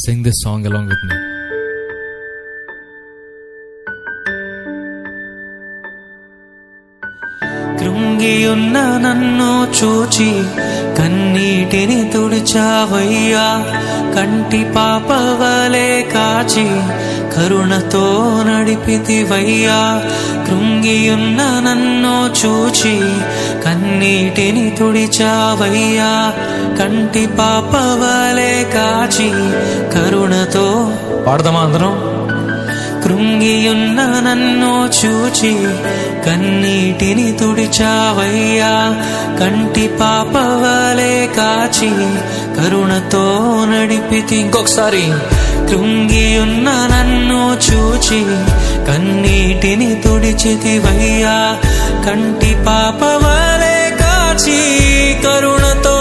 Sing this song along with me. కృంగియున్న నన్ను చూచి కన్నీటిని తుడిచావయ్యా, కంటి పాపవలే కాచి కరుణతో నడిపితివయ్యా. కృంగియున్న నన్ను చూచి కన్నీటిని తుడిచావయ్యా, కంటి పాపవలే కాచి కరుణతో. పాడదామా అందరం? కృంగియున్న నన్ను చూచి కన్నీటిని తుడిచావయ్యా, కంటి పాపవలే కాచి కరుణతో నడిపితి. ఇంకొకసారి. కృంగియున్న నన్ను చూచి కన్నీటిని తుడిచితివయ్యా, కంటి పాపవలే కాచి కరుణతో